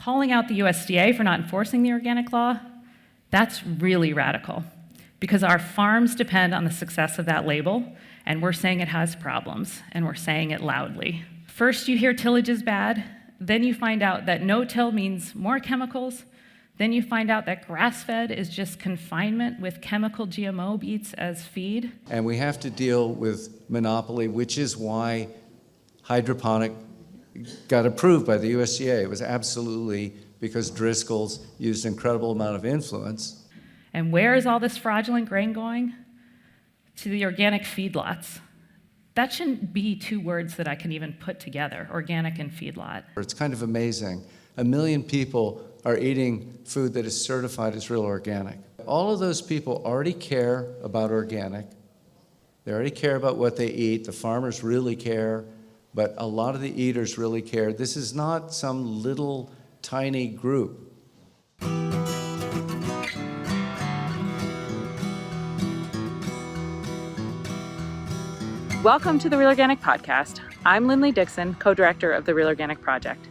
calling out the USDA for not enforcing the organic law, that's really radical, because our farms depend on the success of that label, and we're saying it has problems, and we're saying it loudly. First, you hear tillage is bad, then you find out that no-till means more chemicals, then you find out that grass-fed is just confinement with chemical GMO beets as feed. And we have to deal with monopoly, which is why hydroponic got approved by the USDA. It was absolutely because Driscoll's used an incredible amount of influence. And where is all this fraudulent grain going? To the organic feedlots. That shouldn't be two words that I can even put together, organic and feedlot. It's kind of amazing. 1 million people are eating food that is certified as real organic. All of those people already care about organic. They already care about what they eat. The farmers really care, but a lot of the eaters really care. This is not some little tiny group. Welcome to the Real Organic Podcast. I'm Linley Dixon, co-director of the Real Organic Project.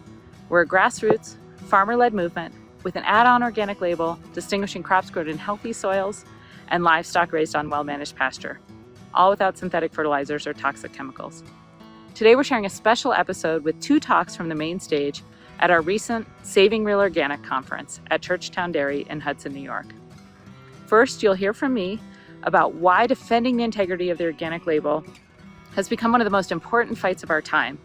We're a grassroots, farmer-led movement with an add-on organic label distinguishing crops grown in healthy soils and livestock raised on well-managed pasture, all without synthetic fertilizers or toxic chemicals. Today we're sharing a special episode with 2 talks from the main stage at our recent Saving Real Organic conference at Churchtown Dairy in Hudson, New York. First, you'll hear from me about why defending the integrity of the organic label has become one of the most important fights of our time,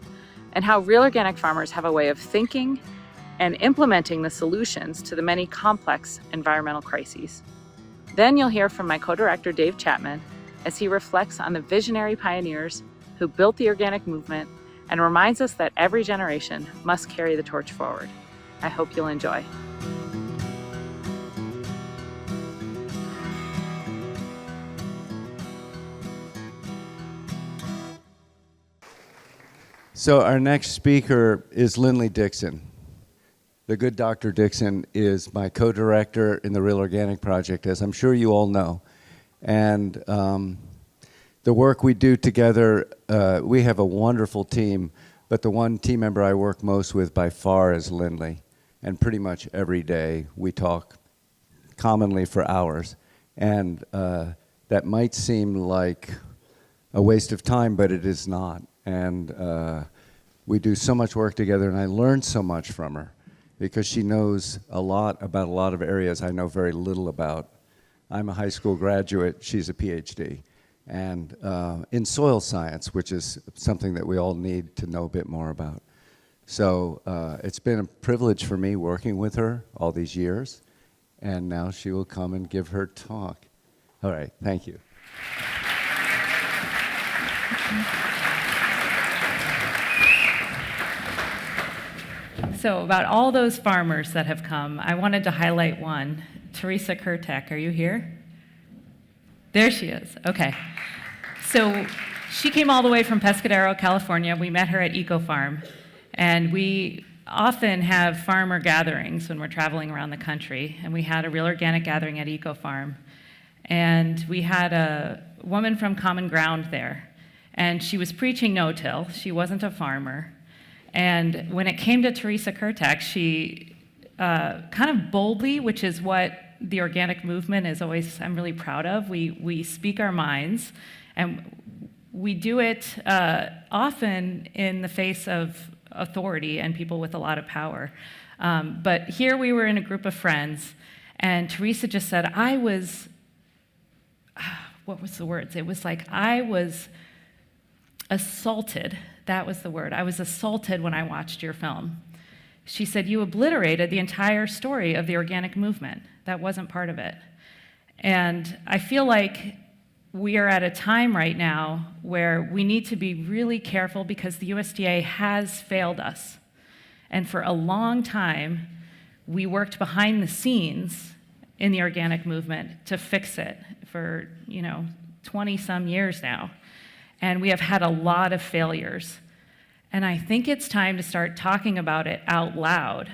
and how real organic farmers have a way of thinking and implementing the solutions to the many complex environmental crises. Then you'll hear from my co-director, Dave Chapman, as he reflects on the visionary pioneers who built the organic movement and reminds us that every generation must carry the torch forward. I hope you'll enjoy. So our next speaker is Linley Dixon. The good Dr. Dixon is my co-director in the Real Organic Project, as I'm sure you all know. And the work we do together, we have a wonderful team, but the one team member I work most with by far is Linley. And pretty much every day we talk commonly for hours. And that might seem like a waste of time, but it is not. And we do so much work together, and I learned so much from her because she knows a lot about a lot of areas I know very little about. I'm a high school graduate, she's a PhD, and in soil science, which is something that we all need to know a bit more about. So it's been a privilege for me working with her all these years, and now she will come and give her talk. All right, thank you. So about all those farmers that have come, I wanted to highlight one. Teresa Kurtek, are you here? There she is, okay. So she came all the way from Pescadero, California. We met her at Eco Farm, and we often have farmer gatherings when we're traveling around the country, and we had a Real Organic gathering at Eco Farm, and we had a woman from Common Ground there, and she was preaching no-till. She wasn't a farmer. And when it came to Teresa Kurtek, she kind of boldly, which is what the organic movement is always, I'm really proud of, we speak our minds, and we do it often in the face of authority and people with a lot of power. But here we were in a group of friends, and Teresa just said, what was the words? It was like, I was assaulted. That was the word. I was assaulted when I watched your film. She said, you obliterated the entire story of the organic movement. That wasn't part of it. And I feel like we are at a time right now where we need to be really careful because the USDA has failed us. And for a long time, we worked behind the scenes in the organic movement to fix it for, 20-some years now. And we have had a lot of failures. And I think it's time to start talking about it out loud.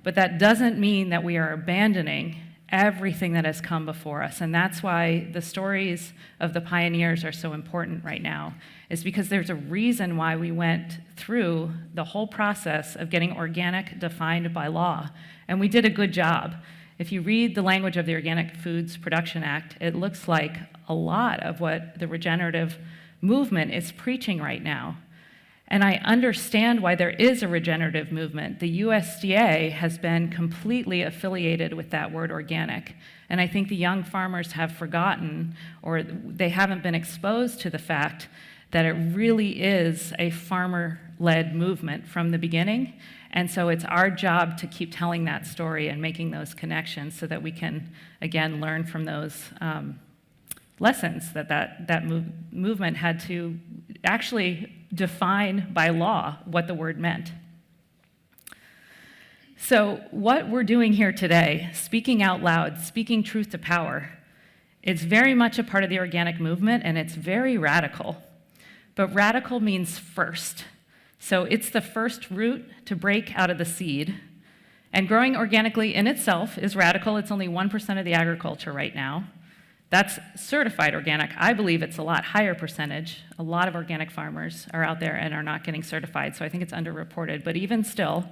But that doesn't mean that we are abandoning everything that has come before us. And that's why the stories of the pioneers are so important right now, is because there's a reason why we went through the whole process of getting organic defined by law. And we did a good job. If you read the language of the Organic Foods Production Act, it looks like a lot of what the regenerative movement is preaching right now. And I understand why there is a regenerative movement. The USDA has been completely affiliated with that word organic. And I think the young farmers have forgotten, or they haven't been exposed to the fact that it really is a farmer-led movement from the beginning. And so it's our job to keep telling that story and making those connections so that we can, again, learn from those lessons that movement had to actually define by law what the word meant. So what we're doing here today, speaking out loud, speaking truth to power, it's very much a part of the organic movement, and it's very radical. But radical means first. So it's the first root to break out of the seed. And growing organically in itself is radical. It's only 1% of the agriculture right now. That's certified organic. I believe it's a lot higher percentage. A lot of organic farmers are out there and are not getting certified, so I think it's underreported. But even still,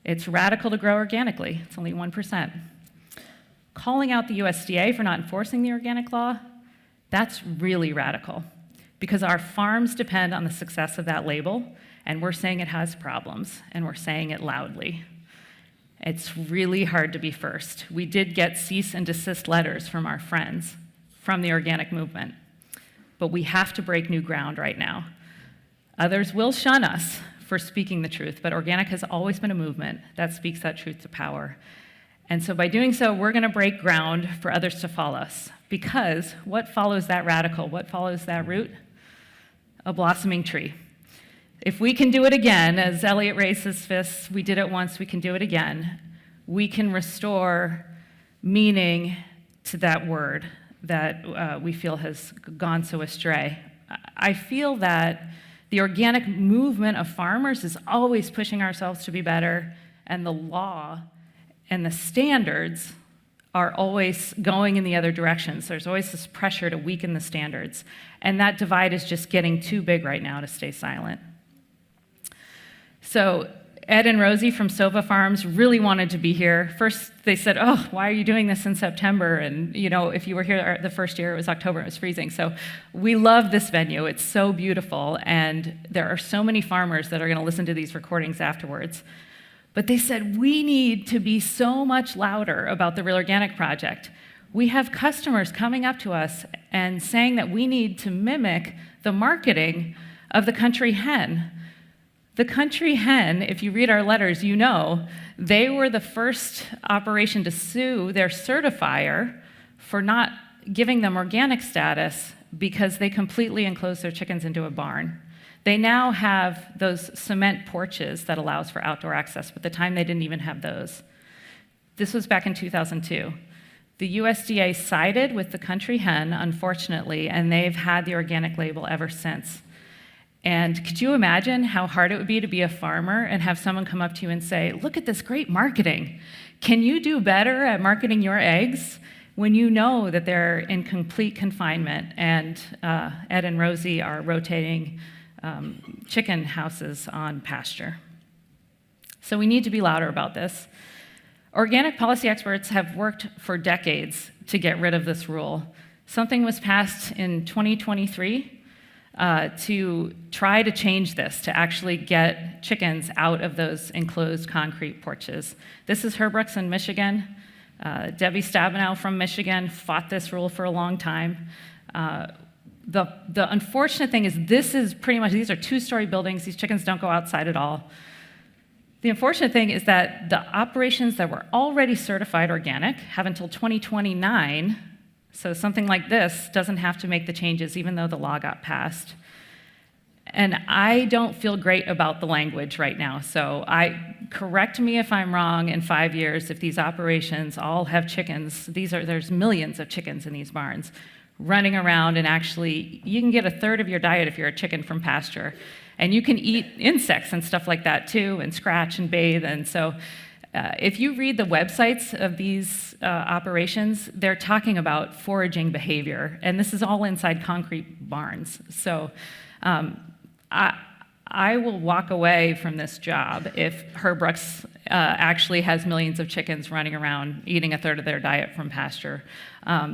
it's radical to grow organically. It's only 1%. Calling out the USDA for not enforcing the organic law, that's really radical, because our farms depend on the success of that label, and we're saying it has problems, and we're saying it loudly. It's really hard to be first. We did get cease and desist letters from our friends from the organic movement, but we have to break new ground right now. Others will shun us for speaking the truth, but organic has always been a movement that speaks that truth to power. And so by doing so, we're going to break ground for others to follow us, because what follows that radical, what follows that root? A blossoming tree. If we can do it again, as Eliot raised his fists, we did it once, we can do it again, we can restore meaning to that word that we feel has gone so astray. I feel that the organic movement of farmers is always pushing ourselves to be better, and the law and the standards are always going in the other directions. There's always this pressure to weaken the standards, and that divide is just getting too big right now to stay silent. So Ed and Rosie from Sova Farms really wanted to be here. First, they said, oh, why are you doing this in September? And, you know, if you were here the first year, it was October, it was freezing. So we love this venue. It's so beautiful, and there are so many farmers that are going to listen to these recordings afterwards. But they said, we need to be so much louder about the Real Organic Project. We have customers coming up to us and saying that we need to mimic the marketing of the country hen. The country hen, if you read our letters, you know, they were the first operation to sue their certifier for not giving them organic status because they completely enclosed their chickens into a barn. They now have those cement porches that allows for outdoor access, but at the time they didn't even have those. This was back in 2002. The USDA sided with the country hen, unfortunately, and they've had the organic label ever since. And could you imagine how hard it would be to be a farmer and have someone come up to you and say, look at this great marketing. Can you do better at marketing your eggs when you know that they're in complete confinement and Ed and Rosie are rotating chicken houses on pasture? So we need to be louder about this. Organic policy experts have worked for decades to get rid of this rule. Something was passed in 2023 to try to change this, to actually get chickens out of those enclosed concrete porches. This is Herbrooks in Michigan. Debbie Stabenow from Michigan fought this rule for a long time. The unfortunate thing is these are two-story buildings. These chickens don't go outside at all. The unfortunate thing is that the operations that were already certified organic have until 2029. So something like this doesn't have to make the changes even though the law got passed. And I don't feel great about the language right now. So correct me if I'm wrong in 5 years if these operations all have chickens. There's millions of chickens in these barns running around, and actually you can get a third of your diet if you're a chicken from pasture. And you can eat insects and stuff like that too, and scratch and bathe. And so If you read the websites of these operations, they're talking about foraging behavior, and this is all inside concrete barns. So I will walk away from this job if Herb Brooks actually has millions of chickens running around eating a third of their diet from pasture,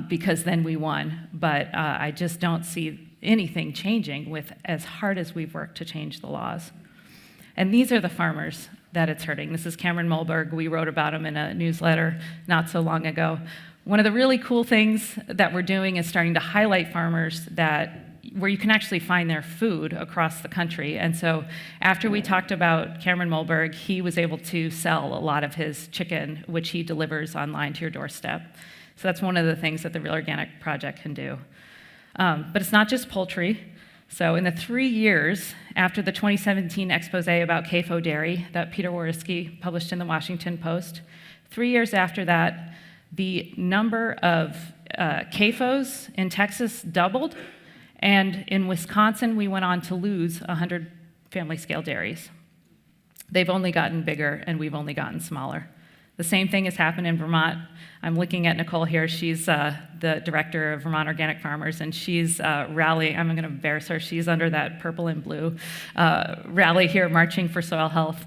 because then we won. But I just don't see anything changing with as hard as we've worked to change the laws. And these are the farmers that it's hurting. This is Cameron Mulberg. We wrote about him in a newsletter not so long ago. One of the really cool things that we're doing is starting to highlight farmers where you can actually find their food across the country. And so after we talked about Cameron Mulberg, he was able to sell a lot of his chicken, which he delivers online to your doorstep. So that's one of the things that the Real Organic Project can do. But it's not just poultry. So in the 3 years after the 2017 expose about CAFO dairy that Peter Woroski published in the Washington Post, 3 years after that, the number of CAFOs in Texas doubled, and in Wisconsin, we went on to lose 100 family-scale dairies. They've only gotten bigger, and we've only gotten smaller. The same thing has happened in Vermont. I'm looking at Nicole here. She's the director of Vermont Organic Farmers, and she's rallying. I'm going to embarrass her. She's under that purple and blue rally here, marching for soil health.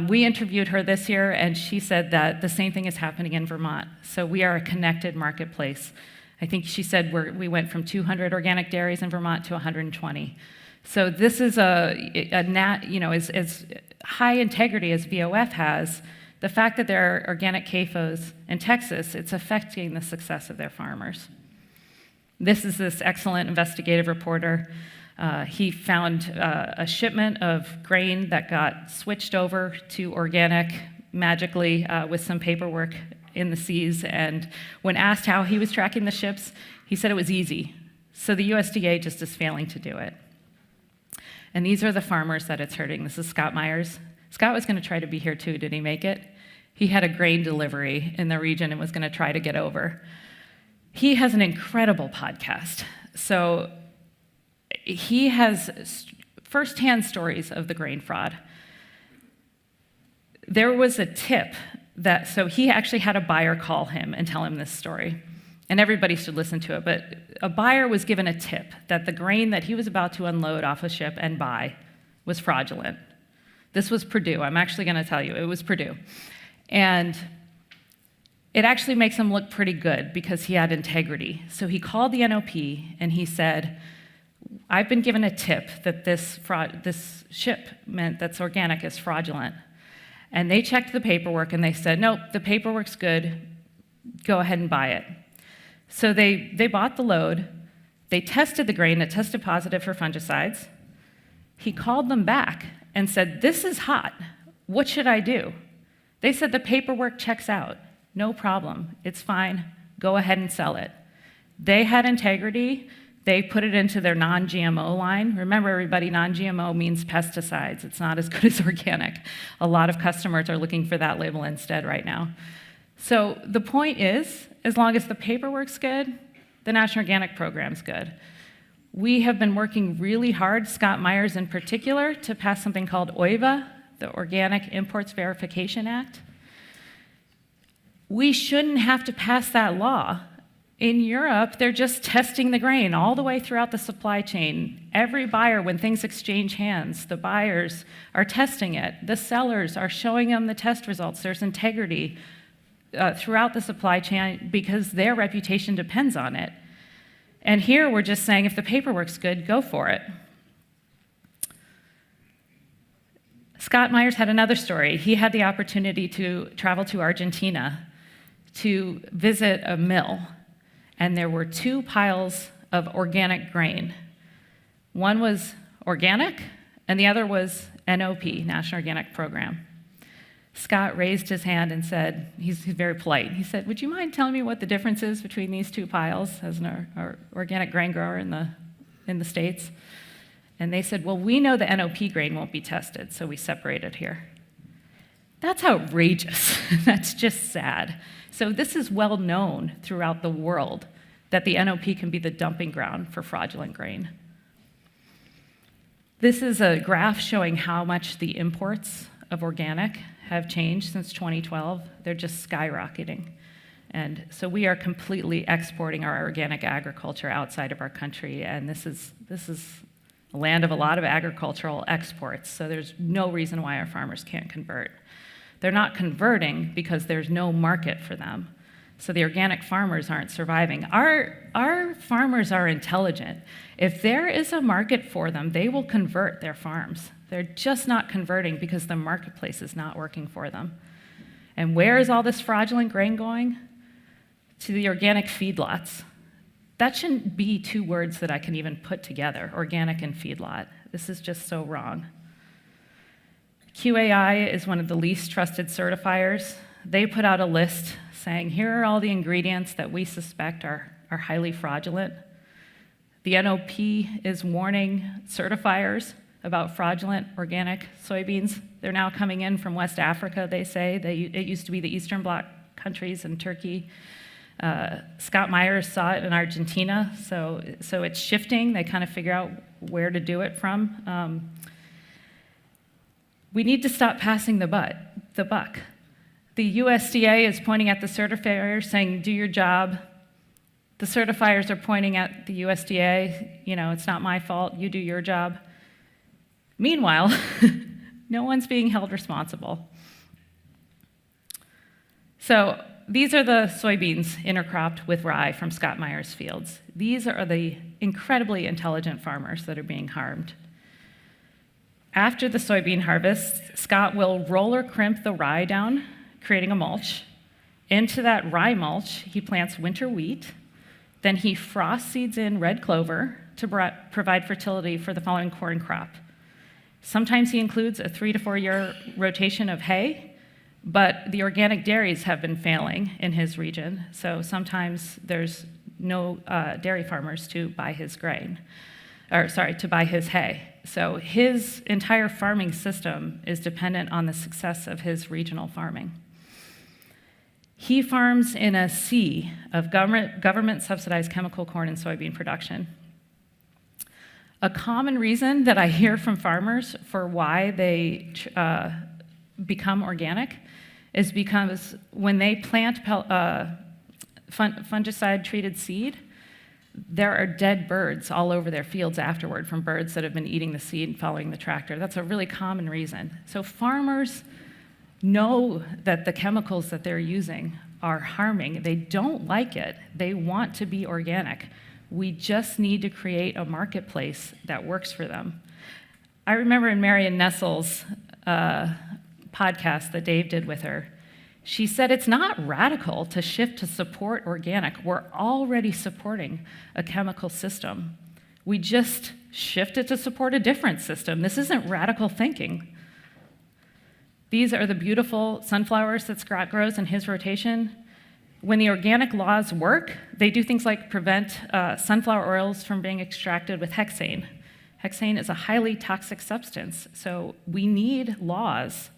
We interviewed her this year, and she said that the same thing is happening in Vermont. So we are a connected marketplace. I think she said we went from 200 organic dairies in Vermont to 120. So this is as high integrity as VOF has. The fact that there are organic CAFOs in Texas, it's affecting the success of their farmers. This is this excellent investigative reporter. He found a shipment of grain that got switched over to organic magically with some paperwork in the seas. And when asked how he was tracking the ships, he said it was easy. So the USDA just is failing to do it. And these are the farmers that it's hurting. This is Scott Myers. Scott was going to try to be here too. Did he make it? He had a grain delivery in the region and was going to try to get over. He has an incredible podcast. So he has firsthand stories of the grain fraud. There was a tip so he actually had a buyer call him and tell him this story. And everybody should listen to it, but a buyer was given a tip that the grain that he was about to unload off a ship and buy was fraudulent. This was Purdue. I'm actually going to tell you, it was Purdue. And it actually makes him look pretty good because he had integrity. So he called the NOP and he said, I've been given a tip that this shipment that's organic is fraudulent. And they checked the paperwork and they said, nope, the paperwork's good, go ahead and buy it. So they bought the load, they tested the grain, it tested positive for fungicides. He called them back and said, this is hot, what should I do? They said the paperwork checks out, no problem, it's fine, go ahead and sell it. They had integrity, they put it into their non-GMO line. Remember everybody, non-GMO means pesticides. It's not as good as organic. A lot of customers are looking for that label instead right now. So the point is, as long as the paperwork's good, the National Organic Program's good. We have been working really hard, Scott Myers in particular, to pass something called OIVA, the Organic Imports Verification Act. We shouldn't have to pass that law. In Europe, they're just testing the grain all the way throughout the supply chain. Every buyer, when things exchange hands, the buyers are testing it. The sellers are showing them the test results. There's integrity throughout the supply chain because their reputation depends on it. And here we're just saying if the paperwork's good, go for it. Scott Myers had another story. He had the opportunity to travel to Argentina to visit a mill, and there were 2 piles of organic grain. One was organic, and the other was NOP, National Organic Program. Scott raised his hand and said, he's very polite, he said, would you mind telling me what the difference is between these 2 piles as an organic grain grower in the States? And they said, well, we know the NOP grain won't be tested, so we separate it here. That's outrageous. That's just sad. So this is well known throughout the world that the NOP can be the dumping ground for fraudulent grain. This is a graph showing how much the imports of organic have changed since 2012. They're just skyrocketing. And so we are completely exporting our organic agriculture outside of our country, and this is a land of a lot of agricultural exports, so there's no reason why our farmers can't convert. They're not converting because there's no market for them. So the organic farmers aren't surviving. Our farmers are intelligent. If there is a market for them, they will convert their farms. They're just not converting because the marketplace is not working for them. And where is all this fraudulent grain going? To the organic feedlots. That shouldn't be two words that I can even put together, organic and feedlot. This is just so wrong. QAI is one of the least trusted certifiers. They put out a list saying, here are all the ingredients that we suspect are highly fraudulent. The NOP is warning certifiers about fraudulent organic soybeans. They're now coming in from West Africa, they say. It used to be the Eastern Bloc countries and Turkey. Scott Myers saw it in Argentina, so it's shifting. They kind of figure out where to do it from. We need to stop passing the buck. The USDA is pointing at the certifiers saying, do your job. The certifiers are pointing at the USDA, it's not my fault, you do your job. Meanwhile, no one's being held responsible. So these are the soybeans intercropped with rye from Scott Myers fields. These are the incredibly intelligent farmers that are being harmed. After the soybean harvest, Scott will roll or crimp the rye down, creating a mulch. Into that rye mulch, he plants winter wheat. Then he frost seeds in red clover to provide fertility for the following corn crop. Sometimes he includes a 3 to 4 year rotation of hay, but the organic dairies have been failing in his region, so sometimes there's no dairy farmers to buy his to buy his hay. So his entire farming system is dependent on the success of his regional farming. He farms in a sea of government-subsidized chemical corn and soybean production. A common reason that I hear from farmers for why they become organic is because when they plant fungicide-treated seed, there are dead birds all over their fields afterward from birds that have been eating the seed following the tractor. That's a really common reason. So farmers know that the chemicals that they're using are harming. They don't like it. They want to be organic. We just need to create a marketplace that works for them. I remember in Marion Nestle's podcast that Dave did with her, she said it's not radical to shift to support organic. We're already supporting a chemical system. We just shifted to support a different system. This isn't radical thinking. These are the beautiful sunflowers that Scott grows in his rotation. When the organic laws work, they do things like prevent sunflower oils from being extracted with hexane. Hexane is a highly toxic substance, so we need laws.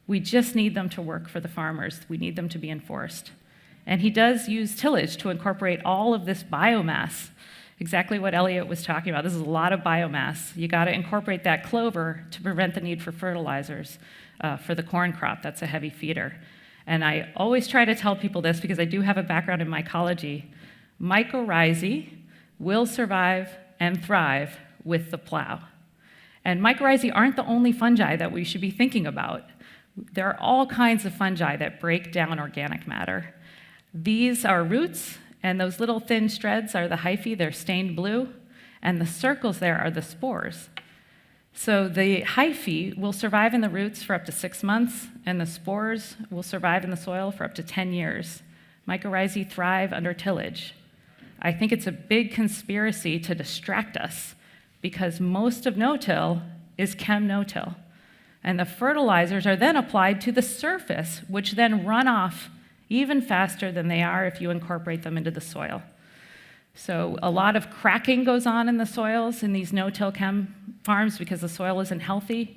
We just need them to work for the farmers. We need them to be enforced. And he does use tillage to incorporate all of this biomass, exactly what Eliot was talking about. This is a lot of biomass. You got to incorporate that clover to prevent the need for fertilizers for the corn crop. That's a heavy feeder. And I always try to tell people this because I do have a background in mycology. Mycorrhizae will survive and thrive with the plow. And mycorrhizae aren't the only fungi that we should be thinking about. There are all kinds of fungi that break down organic matter. These are roots, and those little thin shreds are the hyphae. They're stained blue, and the circles there are the spores. So the hyphae will survive in the roots for up to 6 months, and the spores will survive in the soil for up to 10 years. Mycorrhizae thrive under tillage. I think it's a big conspiracy to distract us because most of no-till is chem no-till. And the fertilizers are then applied to the surface, which then run off even faster than they are if you incorporate them into the soil. So a lot of cracking goes on in the soils in these no-till chem farms because the soil isn't healthy.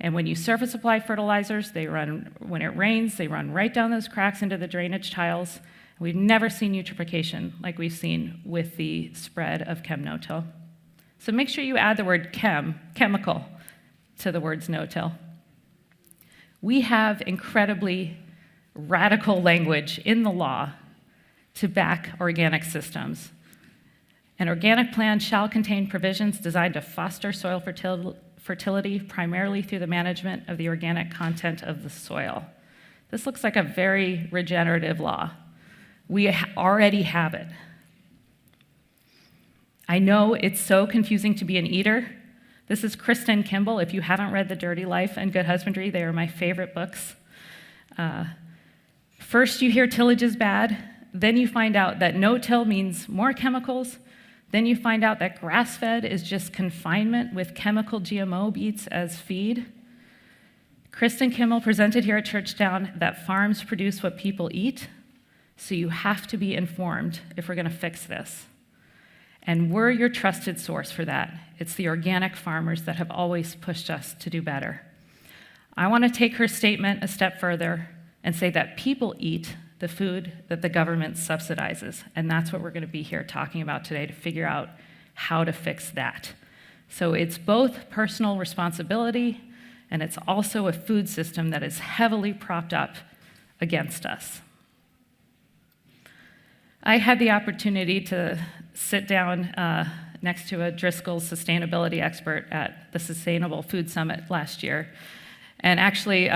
And when you surface apply fertilizers, when it rains, they run right down those cracks into the drainage tiles. We've never seen eutrophication like we've seen with the spread of chem no-till. So make sure you add the word chemical, to the words no-till. We have incredibly radical language in the law to back organic systems. An organic plan shall contain provisions designed to foster soil fertility primarily through the management of the organic content of the soil. This looks like a very regenerative law. We already have it. I know it's so confusing to be an eater. This is Kristen Kimball. If you haven't read The Dirty Life and Good Husbandry, they are my favorite books. First you hear tillage is bad, then you find out that no-till means more chemicals, then you find out that grass-fed is just confinement with chemical GMO beets as feed. Kristen Kimball presented here at Churchtown that farms produce what people eat, so you have to be informed if we're going to fix this. And we're your trusted source for that. It's the organic farmers that have always pushed us to do better. I want to take her statement a step further and say that people eat the food that the government subsidizes, and that's what we're going to be here talking about today to figure out how to fix that. So it's both personal responsibility, and it's also a food system that is heavily propped up against us. I had the opportunity to sit down next to a Driscoll sustainability expert at the Sustainable Food Summit last year. And actually,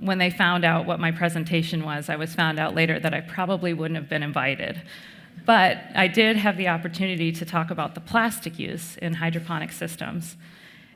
when they found out what my presentation was, I was found out later that I probably wouldn't have been invited. But I did have the opportunity to talk about the plastic use in hydroponic systems.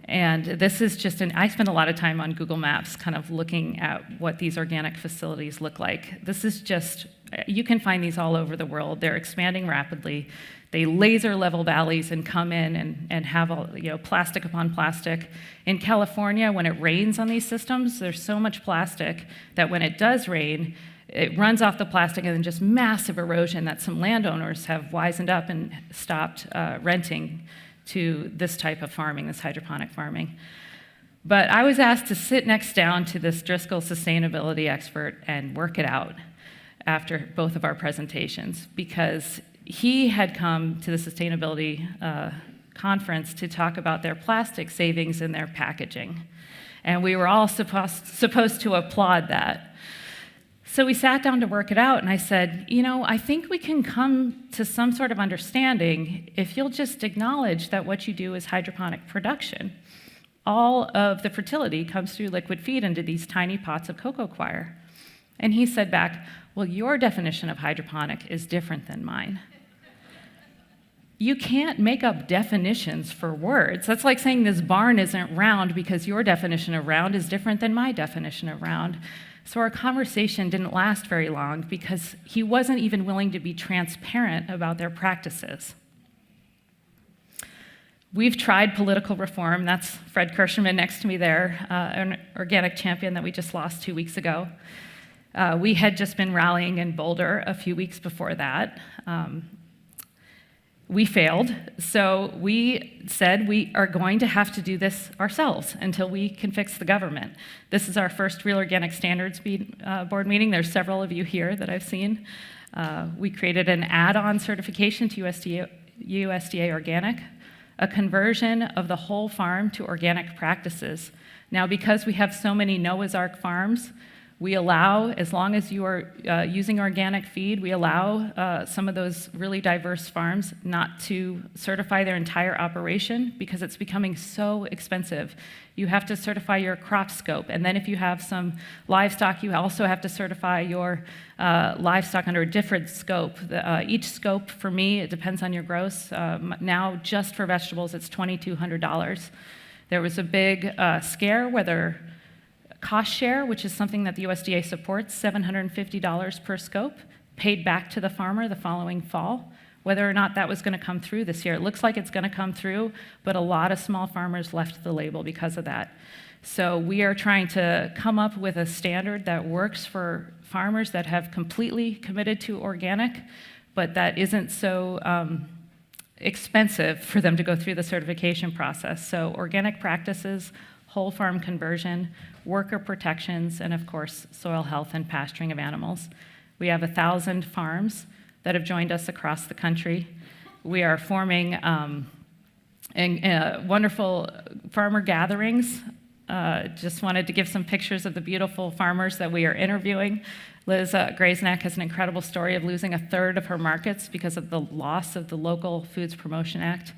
And this is just I spend a lot of time on Google Maps kind of looking at what these organic facilities look like. This is just, you can find these all over the world. They're expanding rapidly. They laser level valleys and come in and have all, plastic upon plastic. In California, when it rains on these systems, there's so much plastic that when it does rain, it runs off the plastic and then just massive erosion that some landowners have wisened up and stopped renting to this type of farming, this hydroponic farming. But I was asked to sit next down to this Driscoll sustainability expert and work it out after both of our presentations, because he had come to the sustainability conference to talk about their plastic savings in their packaging. And we were all supposed to applaud that. So we sat down to work it out, and I said, I think we can come to some sort of understanding if you'll just acknowledge that what you do is hydroponic production. All of the fertility comes through liquid feed into these tiny pots of cocoa coir. And he said back, well, your definition of hydroponic is different than mine. You can't make up definitions for words. That's like saying this barn isn't round because your definition of round is different than my definition of round. So our conversation didn't last very long because he wasn't even willing to be transparent about their practices. We've tried political reform. That's Fred Kirschenmann next to me there, an organic champion that we just lost 2 weeks ago. We had just been rallying in Boulder a few weeks before that. We failed, so we said we are going to have to do this ourselves until we can fix the government. This is our first Real Organic Standards Board meeting. There's several of you here that I've seen. We created an add-on certification to USDA Organic, a conversion of the whole farm to organic practices. Now, because we have so many Noah's Ark farms, we allow, as long as you are using organic feed, we allow some of those really diverse farms not to certify their entire operation because it's becoming so expensive. You have to certify your crop scope, and then if you have some livestock, you also have to certify your livestock under a different scope. Each scope, for me, it depends on your gross. Now, just for vegetables, it's $2,200. There was a big scare whether cost share, which is something that the USDA supports, $750 per scope, paid back to the farmer the following fall. Whether or not that was going to come through this year, it looks like it's going to come through, but a lot of small farmers left the label because of that. So we are trying to come up with a standard that works for farmers that have completely committed to organic, but that isn't so expensive for them to go through the certification process. So organic practices, whole farm conversion, worker protections, and of course, soil health and pasturing of animals. We have 1,000 farms that have joined us across the country. We are forming wonderful farmer gatherings Just wanted to give some pictures of the beautiful farmers that we are interviewing. Liz Gray's Neck has an incredible story of losing a third of her markets because of the loss of the Local Foods Promotion Act.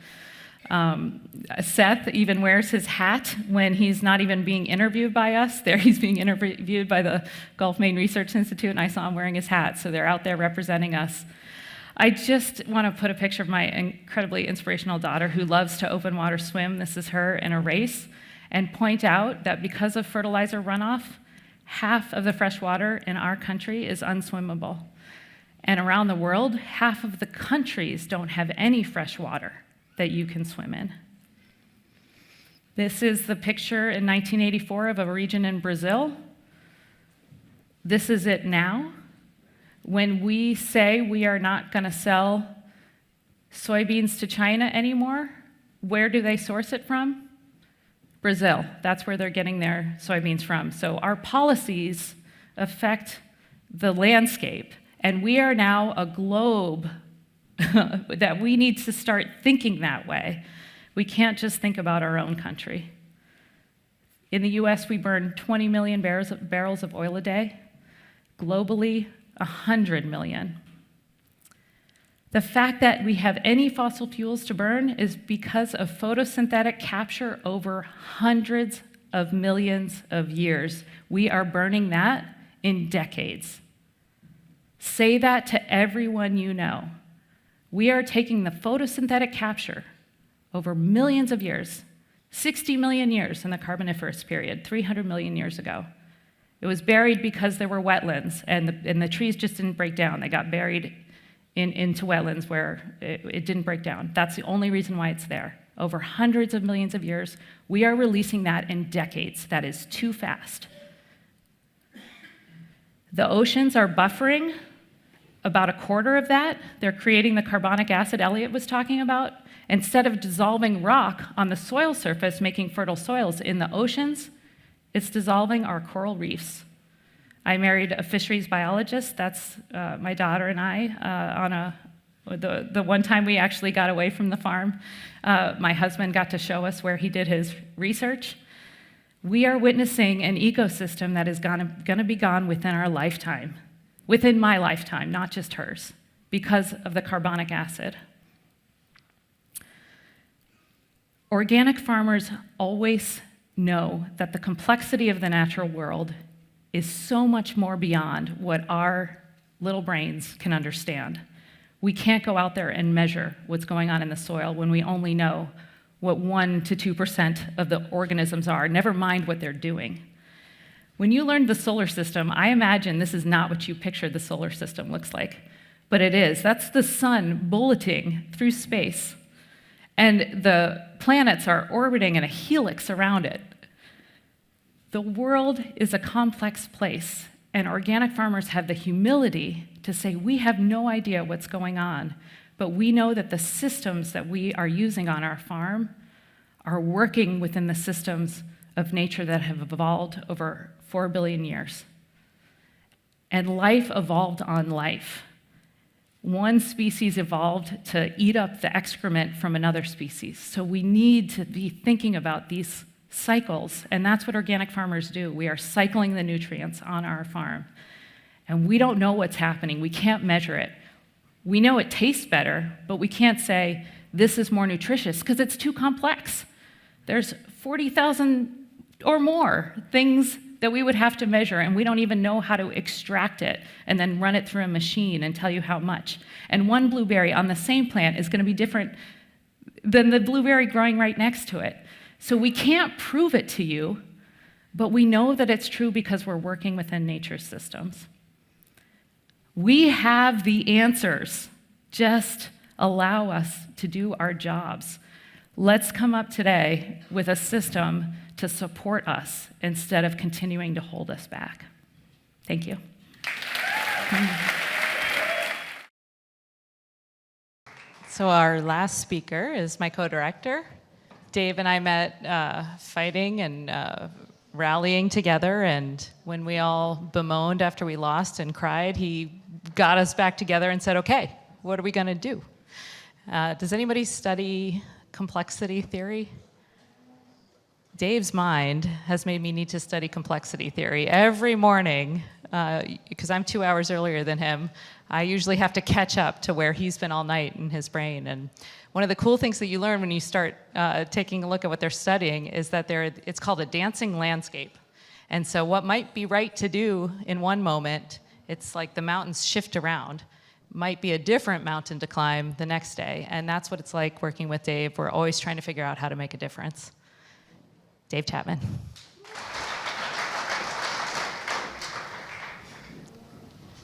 Seth even wears his hat when he's not even being interviewed by us. There he's being interviewed by the Gulf Maine Research Institute, and I saw him wearing his hat, so they're out there representing us. I just want to put a picture of my incredibly inspirational daughter who loves to open water swim. This is her in a race, and point out that because of fertilizer runoff, half of the fresh water in our country is unswimmable. And around the world, half of the countries don't have any fresh water that you can swim in. This is the picture in 1984 of a region in Brazil. This is it now. When we say we are not going to sell soybeans to China anymore, where do they source it from? Brazil. That's where they're getting their soybeans from. So our policies affect the landscape, and we are now a globe that we need to start thinking that way. We can't just think about our own country. In the US, we burn 20 million barrels of oil a day. Globally, 100 million. The fact that we have any fossil fuels to burn is because of photosynthetic capture over hundreds of millions of years. We are burning that in decades. Say that to everyone you know. We are taking the photosynthetic capture over millions of years, 60 million years in the Carboniferous period, 300 million years ago. It was buried because there were wetlands, and the trees just didn't break down. They got buried into wetlands where it didn't break down. That's the only reason why it's there. Over hundreds of millions of years, we are releasing that in decades. That is too fast. The oceans are buffering about a quarter of that. They're creating the carbonic acid Eliot was talking about. Instead of dissolving rock on the soil surface, making fertile soils in the oceans, it's dissolving our coral reefs. I married a fisheries biologist. That's my daughter and I the one time we actually got away from the farm. My husband got to show us where he did his research. We are witnessing an ecosystem that is going to be gone within our lifetime, within my lifetime, not just hers, because of the carbonic acid. Organic farmers always know that the complexity of the natural world is so much more beyond what our little brains can understand. We can't go out there and measure what's going on in the soil when we only know what 1% to 2% of the organisms are, never mind what they're doing. When you learned the solar system, I imagine this is not what you pictured the solar system looks like, but it is. That's the sun bulleting through space, and the planets are orbiting in a helix around it. The world is a complex place, and organic farmers have the humility to say, we have no idea what's going on, but we know that the systems that we are using on our farm are working within the systems of nature that have evolved over 4 billion years. And life evolved on life. One species evolved to eat up the excrement from another species. So we need to be thinking about these cycles, and that's what organic farmers do. We are cycling the nutrients on our farm. And we don't know what's happening. We can't measure it. We know it tastes better, but we can't say this is more nutritious because it's too complex. There's 40,000 or more things that we would have to measure, and we don't even know how to extract it and then run it through a machine and tell you how much. And one blueberry on the same plant is going to be different than the blueberry growing right next to it. So we can't prove it to you, but we know that it's true because we're working within nature's systems. We have the answers. Just allow us to do our jobs. Let's come up today with a system to support us instead of continuing to hold us back. Thank you. So our last speaker is my co-director. Dave and I met fighting and rallying together, and when we all bemoaned after we lost and cried, he got us back together and said, okay, what are we gonna do? Does anybody study complexity theory? Dave's mind has made me need to study complexity theory every morning, because I'm 2 hours earlier than him. I usually have to catch up to where he's been all night in his brain. And one of the cool things that you learn when you start taking a look at what they're studying is that it's called a dancing landscape. And so what might be right to do in one moment, it's like the mountains shift around, might be a different mountain to climb the next day. And that's what it's like working with Dave. We're always trying to figure out how to make a difference. Dave Chapman.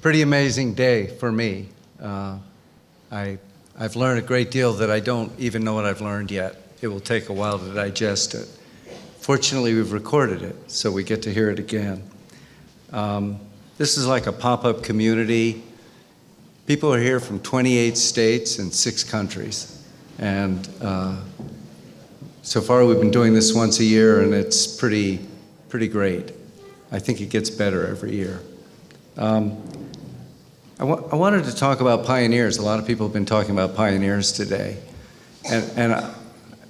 Pretty amazing day for me. I've learned a great deal that I don't even know what I've learned yet. It will take a while to digest it. Fortunately, we've recorded it, so we get to hear it again. This is like a pop-up community. People are here from 28 states and 6 countries. And so far, we've been doing this once a year, and it's pretty great. I think it gets better every year. I wanted to talk about pioneers. A lot of people have been talking about pioneers today. And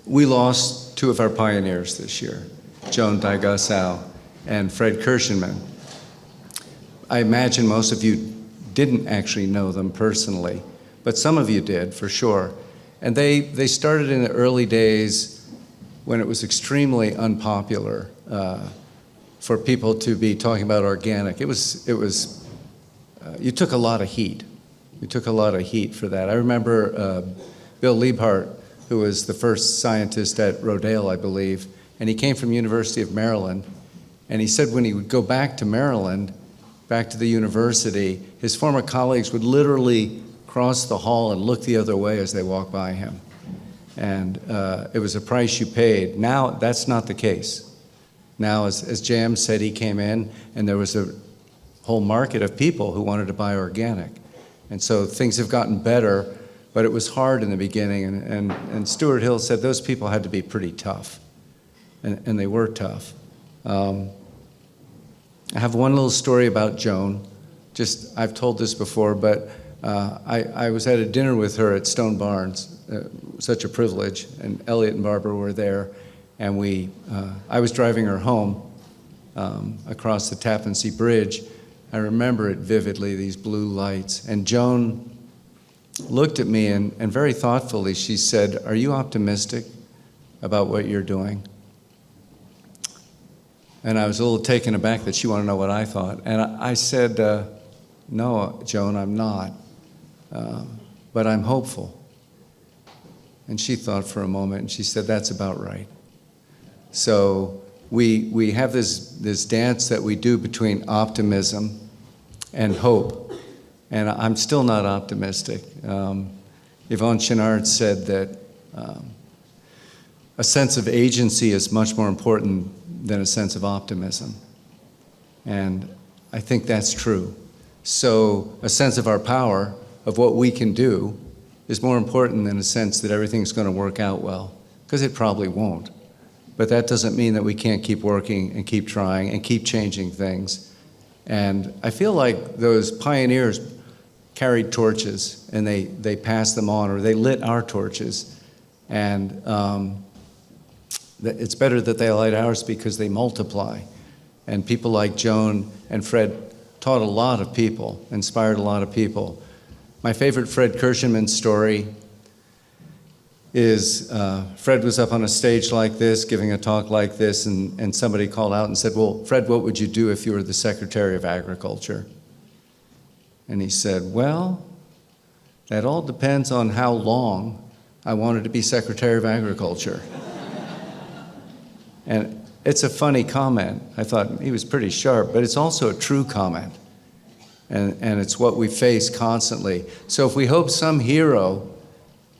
we lost 2 of our pioneers this year, Joan Gussow and Fred Kirschenmann. I imagine most of you didn't actually know them personally, but some of you did, for sure. And they started in the early days when it was extremely unpopular for people to be talking about organic. You took a lot of heat. You took a lot of heat for that. I remember Bill Liebhardt, who was the first scientist at Rodale, I believe, and he came from University of Maryland, and he said when he would go back to Maryland, back to the university, his former colleagues would literally cross the hall and look the other way as they walked by him. And it was a price you paid. Now, that's not the case. Now, as Jam said, he came in, and there was a whole market of people who wanted to buy organic. And so things have gotten better, but it was hard in the beginning. And Stuart Hill said those people had to be pretty tough. And they were tough. I have one little story about Joan. I've told this before, but I was at a dinner with her at Stone Barns, such a privilege, and Eliot and Barbara were there, and I was driving her home across the Tappan Zee Bridge. I remember it vividly, these blue lights, and Joan looked at me and very thoughtfully she said, "Are you optimistic about what you're doing?" And I was a little taken aback that she wanted to know what I thought. And I said, "No, Joan, I'm not, but I'm hopeful." And she thought for a moment, and she said, "That's about right." So we have this dance that we do between optimism and hope. And I'm still not optimistic. Yvonne Chenard said that a sense of agency is much more important than a sense of optimism. And I think that's true. So a sense of our power, of what we can do, is more important than a sense that everything's going to work out well, because it probably won't. But that doesn't mean that we can't keep working and keep trying and keep changing things. And I feel like those pioneers carried torches and they passed them on, or they lit our torches. And it's better that they light ours because they multiply. And people like Joan and Fred taught a lot of people, inspired a lot of people. My favorite Fred Kirschenmann story is Fred was up on a stage like this, giving a talk like this, and somebody called out and said, "Well, Fred, what would you do if you were the Secretary of Agriculture?" And he said, "Well, that all depends on how long I wanted to be Secretary of Agriculture." And it's a funny comment. I thought he was pretty sharp, but it's also a true comment. And it's what we face constantly. So if we hope some hero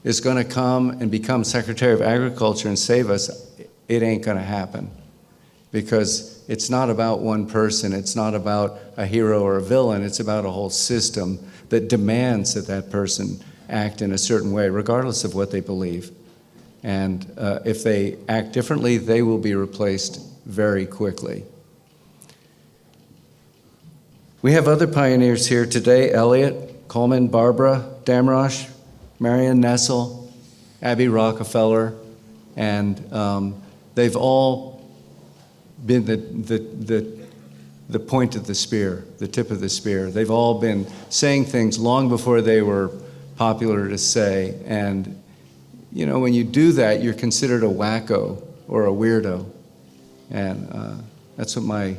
is going to come and become Secretary of Agriculture and save us, it ain't going to happen. Because it's not about one person. It's not about a hero or a villain. It's about a whole system that demands that that person act in a certain way, regardless of what they believe. And if they act differently, they will be replaced very quickly. We have other pioneers here today: Eliot Coleman, Barbara Damrosch, Marion Nessel, Abby Rockefeller, and they've all been the point of the spear, the tip of the spear. They've all been saying things long before they were popular to say. And, you know, when you do that, you're considered a wacko or a weirdo. And that's what my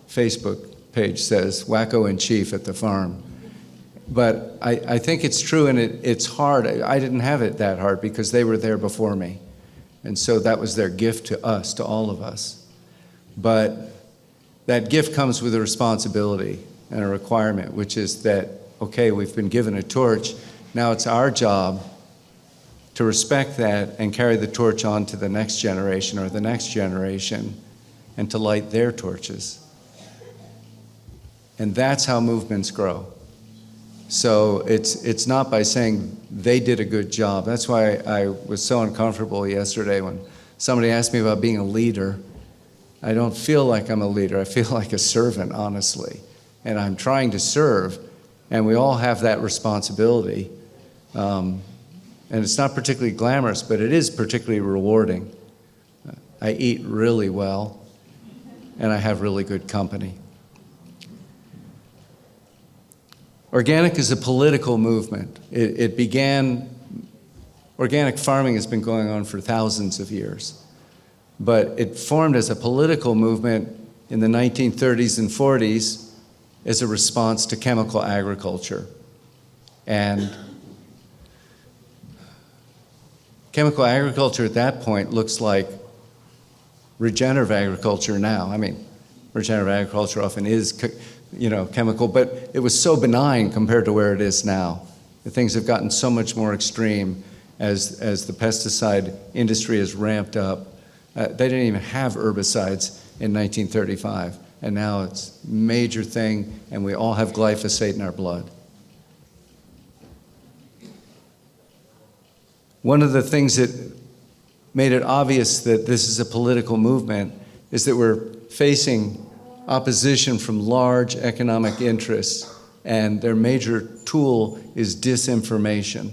Facebook page says, wacko in chief at the farm. But I think it's true, and it's hard. I didn't have it that hard because they were there before me. And so that was their gift to us, to all of us. But that gift comes with a responsibility and a requirement, which is that, okay, we've been given a torch. Now it's our job to respect that and carry the torch on to the next generation or the next generation and to light their torches. And that's how movements grow. So it's not by saying they did a good job. That's why I was so uncomfortable yesterday when somebody asked me about being a leader. I don't feel like I'm a leader. I feel like a servant, honestly. And I'm trying to serve, and we all have that responsibility. And it's not particularly glamorous, but it is particularly rewarding. I eat really well, and I have really good company. Organic is a political movement. It began, organic farming has been going on for thousands of years, but it formed as a political movement in the 1930s and 40s as a response to chemical agriculture. And chemical agriculture at that point looks like regenerative agriculture now. I mean, regenerative agriculture often is chemical, but it was so benign compared to where it is now. Things have gotten so much more extreme as the pesticide industry has ramped up. They didn't even have herbicides in 1935, and now it's a major thing, and we all have glyphosate in our blood. One of the things that made it obvious that this is a political movement is that we're facing opposition from large economic interests, and their major tool is disinformation.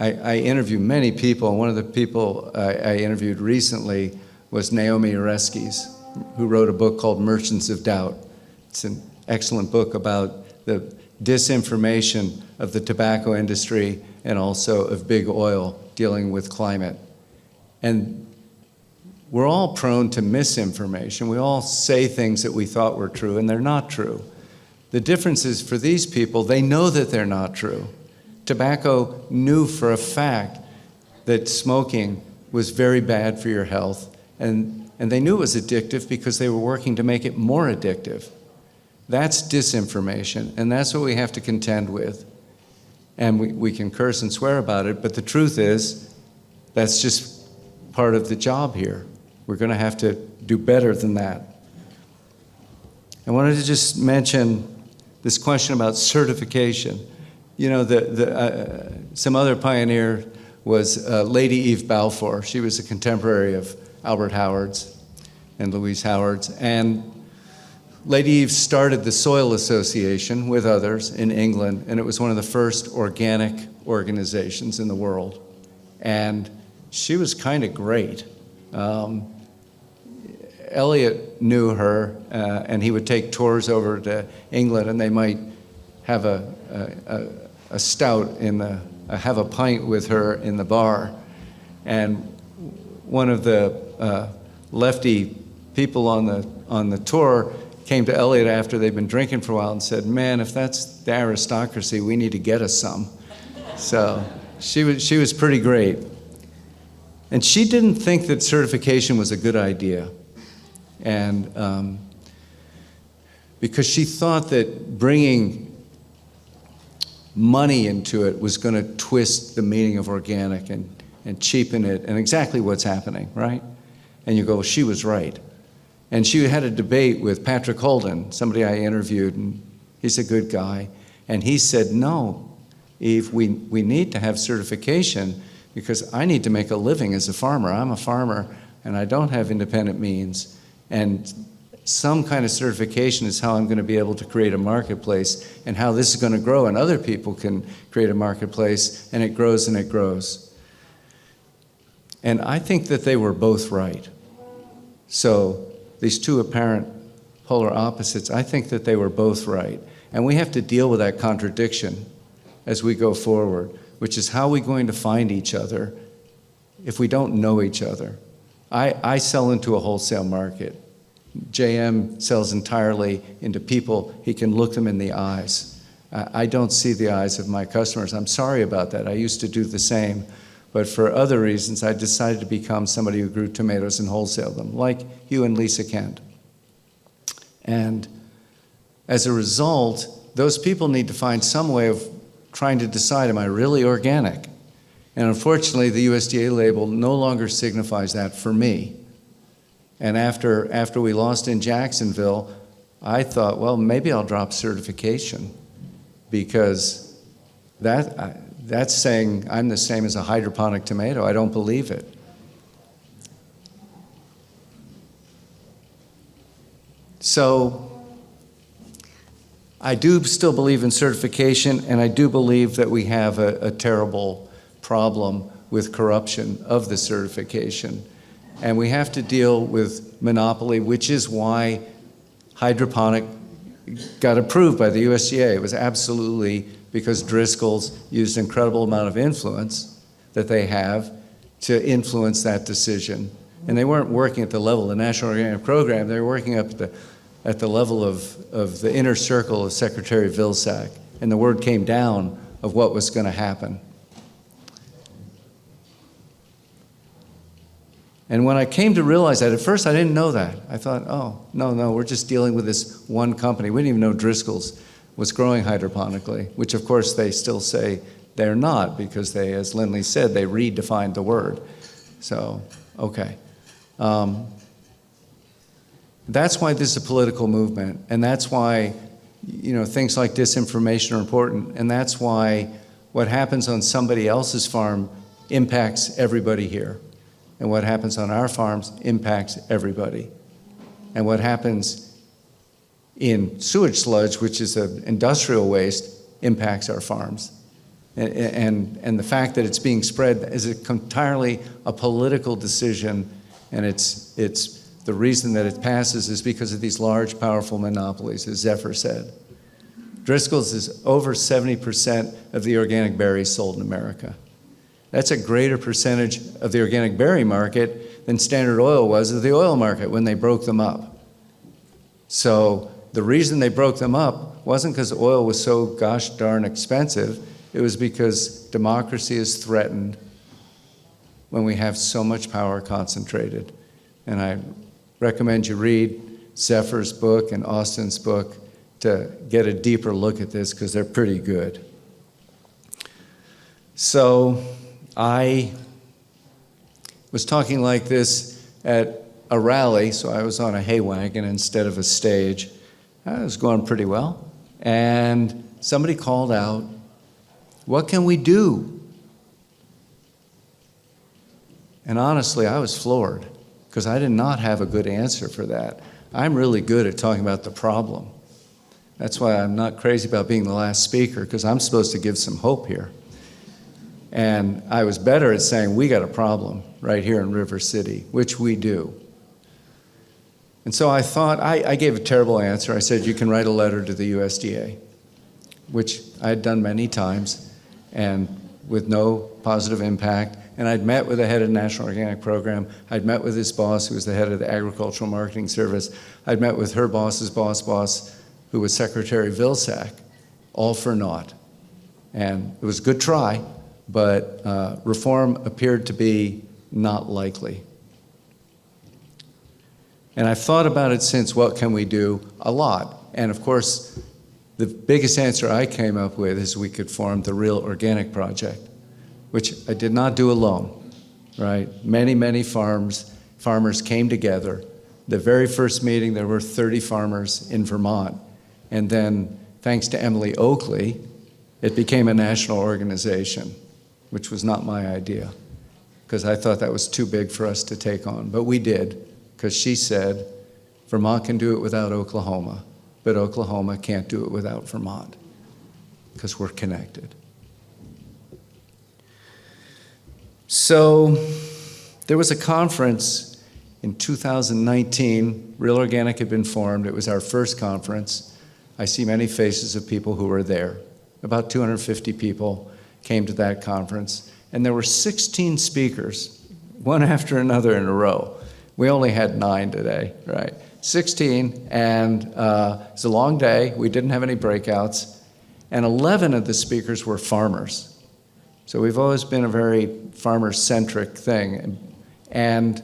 I interview many people, and one of the people I interviewed recently was Naomi Oreskes, who wrote a book called Merchants of Doubt. It's an excellent book about the disinformation of the tobacco industry and also of big oil dealing with climate. And we're all prone to misinformation. We all say things that we thought were true, and they're not true. The difference is for these people, they know that they're not true. Tobacco knew for a fact that smoking was very bad for your health, and they knew it was addictive because they were working to make it more addictive. That's disinformation, and that's what we have to contend with. And we can curse and swear about it, but the truth is, that's just part of the job here. We're going to have to do better than that. I wanted to just mention this question about certification. You know, some other pioneer was Lady Eve Balfour. She was a contemporary of Albert Howard's and Louise Howard's. And Lady Eve started the Soil Association with others in England, and it was one of the first organic organizations in the world. And she was kind of great. Eliot knew her, and he would take tours over to England, and they might have a stout have a pint with her in the bar. And one of the lefty people on the tour came to Eliot after they'd been drinking for a while and said, "Man, if that's the aristocracy, we need to get us some." So she was pretty great. And she didn't think that certification was a good idea. And because she thought that bringing money into it was going to twist the meaning of organic and cheapen it, and exactly what's happening, right? And you go, well, she was right. And she had a debate with Patrick Holden, somebody I interviewed, and he's a good guy. And he said, no, Eve, we need to have certification because I need to make a living as a farmer. I'm a farmer, and I don't have independent means. And some kind of certification is how I'm going to be able to create a marketplace and how this is going to grow, and other people can create a marketplace, and it grows and it grows. And I think that they were both right. So these two apparent polar opposites, I think that they were both right. And we have to deal with that contradiction as we go forward, which is how are we going to find each other if we don't know each other? I sell into a wholesale market. JM sells entirely into people. He can look them in the eyes. I don't see the eyes of my customers. I'm sorry about that. I used to do the same. But for other reasons, I decided to become somebody who grew tomatoes and wholesale them, like you and Lisa Kent. And as a result, those people need to find some way of trying to decide, am I really organic? And unfortunately, the USDA label no longer signifies that for me. And after we lost in Jacksonville, I thought, well, maybe I'll drop certification, because that's saying I'm the same as a hydroponic tomato. I don't believe it. So I do still believe in certification, and I do believe that we have a terrible problem with corruption of the certification. And we have to deal with monopoly, which is why hydroponic got approved by the USDA. It was absolutely because Driscoll's used an incredible amount of influence that they have to influence that decision. And they weren't working at the level of the National Organic Program, they were working up at the level of the inner circle of Secretary Vilsack. And the word came down of what was going to happen. And when I came to realize that, at first I didn't know that. I thought, oh, no, we're just dealing with this one company. We didn't even know Driscoll's was growing hydroponically, which of course they still say they're not, because they, as Linley said, they redefined the word. So, okay. That's why this is a political movement, and that's why things like disinformation are important, and that's why what happens on somebody else's farm impacts everybody here. And what happens on our farms impacts everybody. And what happens in sewage sludge, which is an industrial waste, impacts our farms. And the fact that it's being spread is entirely a political decision, and it's the reason that it passes is because of these large, powerful monopolies, as Zephyr said. Driscoll's is over 70% of the organic berries sold in America. That's a greater percentage of the organic berry market than Standard Oil was of the oil market when they broke them up. So the reason they broke them up wasn't because oil was so gosh darn expensive. It was because democracy is threatened when we have so much power concentrated. And I recommend you read Zephyr's book and Austin's book to get a deeper look at this, because they're pretty good. So I was talking like this at a rally, so I was on a hay wagon instead of a stage. I was going pretty well. And somebody called out, "What can we do?" And honestly, I was floored, because I did not have a good answer for that. I'm really good at talking about the problem. That's why I'm not crazy about being the last speaker, because I'm supposed to give some hope here. And I was better at saying, we got a problem right here in River City, which we do. And so I thought, I gave a terrible answer. I said, you can write a letter to the USDA, which I had done many times, and with no positive impact. And I'd met with the head of the National Organic Program. I'd met with his boss, who was the head of the Agricultural Marketing Service. I'd met with her boss's boss, who was Secretary Vilsack, all for naught. And it was a good try, but reform appeared to be not likely. And I've thought about it since, what can we do? A lot. And of course, the biggest answer I came up with is we could form the Real Organic Project, which I did not do alone, right? Many farmers came together. The very first meeting, there were 30 farmers in Vermont. And then, thanks to Emily Oakley, it became a national organization, which was not my idea, because I thought that was too big for us to take on. But we did, because she said, Vermont can do it without Oklahoma, but Oklahoma can't do it without Vermont, because we're connected. So there was a conference In 2019, Real Organic had been formed. It was our first conference. I see many faces of people who were there. About 250 people came to that conference, and there were 16 speakers, one after another in a row. We only had 9 today, right? 16, and it's a long day. We didn't have any breakouts, and 11 of the speakers were farmers. So we've always been a very farmer-centric thing, and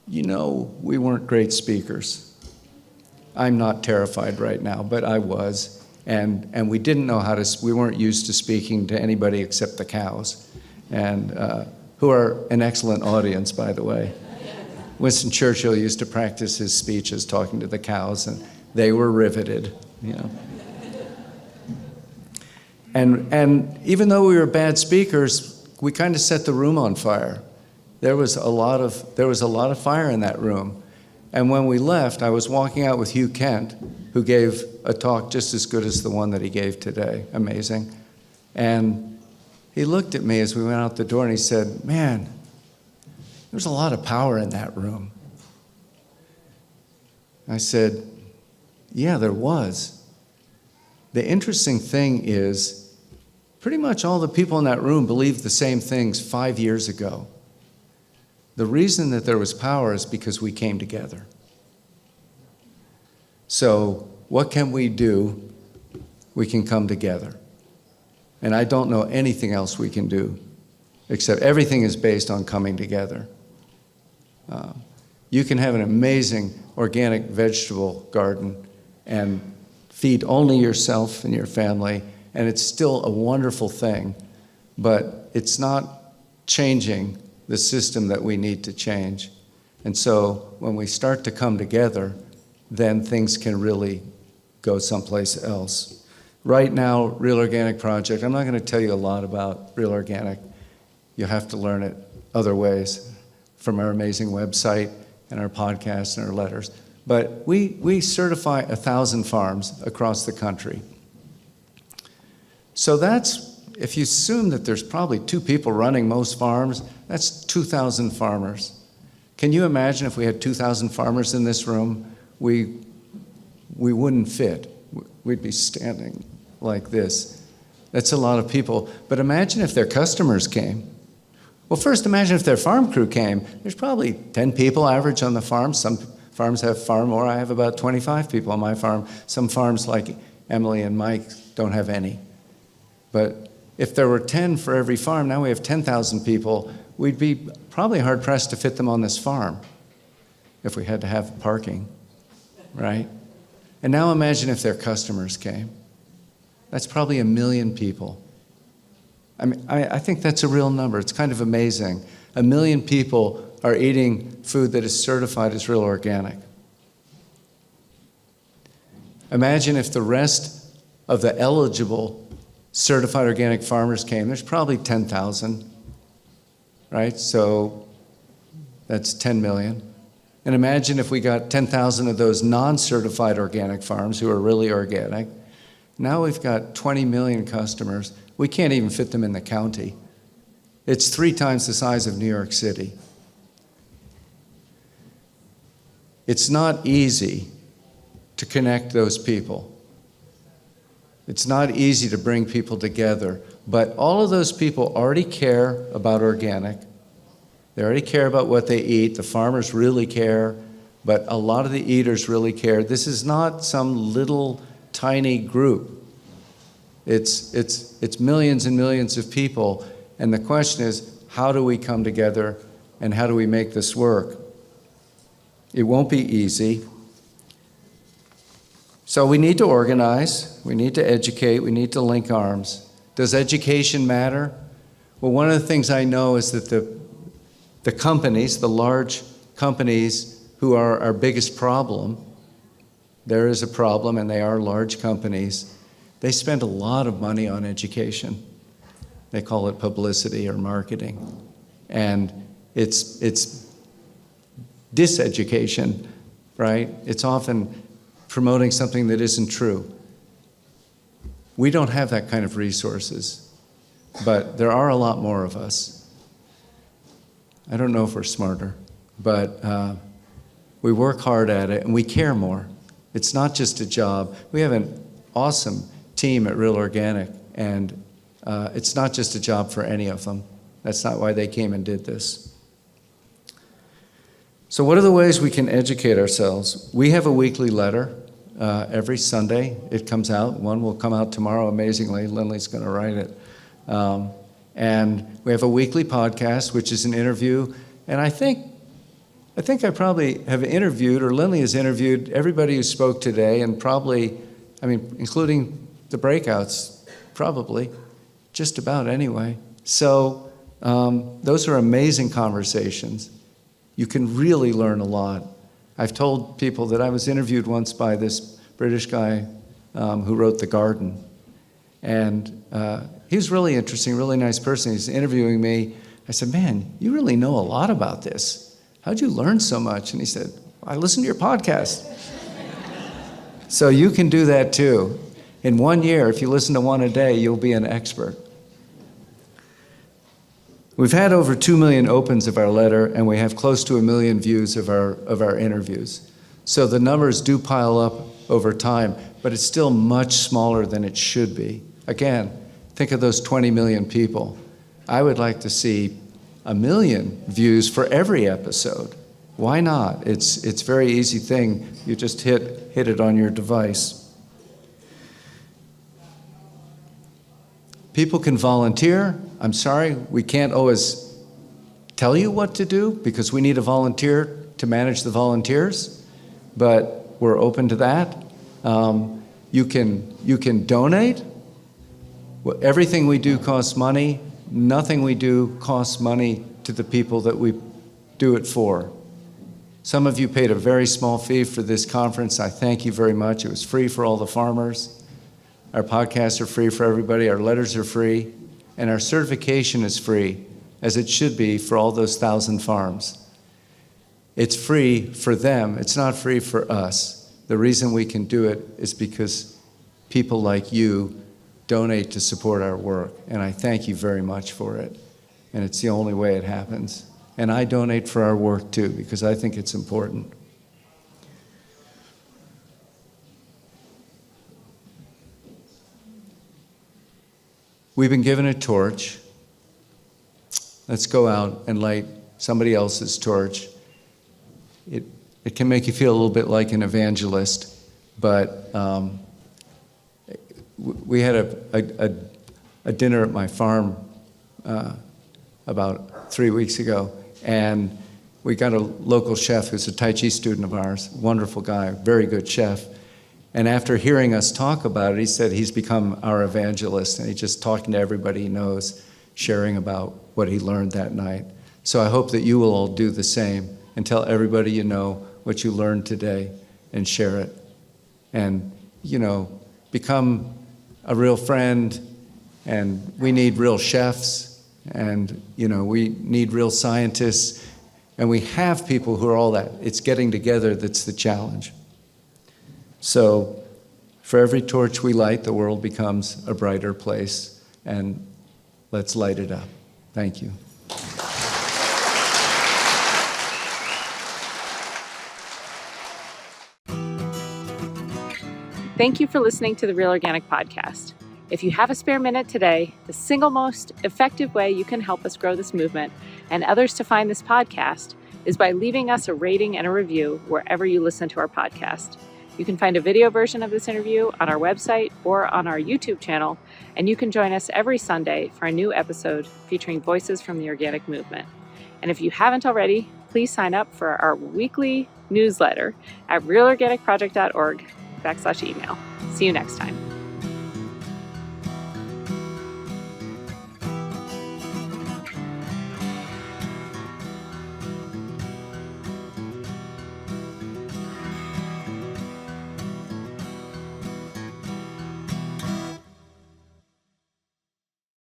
you know, we weren't great speakers. I'm not terrified right now, but I was. And we didn't know how to, we weren't used to speaking to anybody except the cows, and who are an excellent audience, by the way. Winston Churchill used to practice his speeches talking to the cows, and they were riveted, you know. And even though we were bad speakers, we kind of set the room on fire. There was a lot of fire in that room. And when we left, I was walking out with Hugh Kent, who gave a talk just as good as the one that he gave today. Amazing. And he looked at me as we went out the door and he said, "Man, there was a lot of power in that room." I said, "Yeah, there was." The interesting thing is, pretty much all the people in that room believed the same things 5 years ago. The reason that there was power is because we came together. So what can we do? We can come together. And I don't know anything else we can do, except everything is based on coming together. You can have an amazing organic vegetable garden and feed only yourself and your family, and it's still a wonderful thing, but it's not changing the system that we need to change. And so when we start to come together, then things can really go someplace else. Right now, Real Organic Project, I'm not going to tell you a lot about Real Organic. You have to learn it other ways from our amazing website and our podcasts and our letters. But we certify 1,000 farms across the country. So that's, if you assume that there's probably 2 people running most farms, that's 2,000 farmers. Can you imagine if we had 2,000 farmers in this room? We wouldn't fit. We'd be standing like this. That's a lot of people. But imagine if their customers came. Well, first imagine if their farm crew came. There's probably 10 people average on the farm. Some farms have far more. I have about 25 people on my farm. Some farms like Emily and Mike don't have any. But if there were 10 for every farm, now we have 10,000 people, we'd be probably hard-pressed to fit them on this farm if we had to have parking, right? And now imagine if their customers came. That's probably 1 million people. I mean, I think that's a real number. It's kind of amazing. 1 million people are eating food that is certified as real organic. Imagine if the rest of the eligible certified organic farmers came. There's probably 10,000, right? So that's 10 million. And imagine if we got 10,000 of those non-certified organic farms who are really organic. Now we've got 20 million customers. We can't even fit them in the county. It's 3 times the size of New York City. It's not easy to connect those people. It's not easy to bring people together, but all of those people already care about organic. They already care about what they eat. The farmers really care, but a lot of the eaters really care. This is not some little tiny group. It's millions and millions of people, and the question is, how do we come together and how do we make this work? It won't be easy. So we need to organize, we need to educate, we need to link arms. Does education matter? Well, one of the things I know is that the companies, the large companies who are our biggest problem, there is a problem and they are large companies, they spend a lot of money on education. They call it publicity or marketing. And it's diseducation, right? It's often promoting something that isn't true. We don't have that kind of resources, but there are a lot more of us. I don't know if we're smarter. but we work hard at it and we care more. It's not just a job. We have an awesome team at Real Organic, and it's not just a job for any of them. That's not why they came and did this. So what are the ways we can educate ourselves? We have a weekly letter every Sunday. It comes out. One will come out tomorrow, amazingly. Linley's going to write it. And we have a weekly podcast, which is an interview. And I think I probably have interviewed, or Linley has interviewed, everybody who spoke today, and probably, including the breakouts, probably, just about anyway. So those are amazing conversations. You can really learn a lot. I've told people that I was interviewed once by this British guy who wrote The Garden. And he was really interesting, really nice person. He's interviewing me. I said, man, you really know a lot about this. How'd you learn so much? And he said, I listened to your podcast. So you can do that too. In 1 year, if you listen to one a day, you'll be an expert. We've had over 2 million opens of our letter, and we have close to 1 million views of our interviews. So the numbers do pile up over time, but it's still much smaller than it should be. Again, think of those 20 million people. I would like to see 1 million views for every episode. Why not? It's a very easy thing. You just hit it on your device. People can volunteer. I'm sorry, we can't always tell you what to do because we need a volunteer to manage the volunteers, but we're open to that. You can donate. Everything we do costs money. Nothing we do costs money to the people that we do it for. Some of you paid a very small fee for this conference. I thank you very much. It was free for all the farmers. Our podcasts are free for everybody. Our letters are free. And our certification is free, as it should be for all those 1,000 farms. It's free for them. It's not free for us. The reason we can do it is because people like you donate to support our work, and I thank you very much for it. And it's the only way it happens. And I donate for our work too, because I think it's important. We've been given a torch. Let's go out and light somebody else's torch. It can make you feel a little bit like an evangelist, but we had a dinner at my farm about 3 weeks ago, and we got a local chef who's a Tai Chi student of ours, wonderful guy, very good chef. And after hearing us talk about it, he said he's become our evangelist, and he's just talking to everybody he knows, sharing about what he learned that night. So I hope that you will all do the same and tell everybody you know what you learned today and share it. And, become a real friend, and we need real chefs, and, we need real scientists, and we have people who are all that. It's getting together that's the challenge. So for every torch we light, the world becomes a brighter place, and let's light it up. Thank you. Thank you for listening to the Real Organic Podcast. If you have a spare minute today, the single most effective way you can help us grow this movement and others to find this podcast is by leaving us a rating and a review wherever you listen to our podcast. You can find a video version of this interview on our website or on our YouTube channel, and you can join us every Sunday for a new episode featuring voices from the organic movement. And if you haven't already, please sign up for our weekly newsletter at realorganicproject.org/email. See you next time.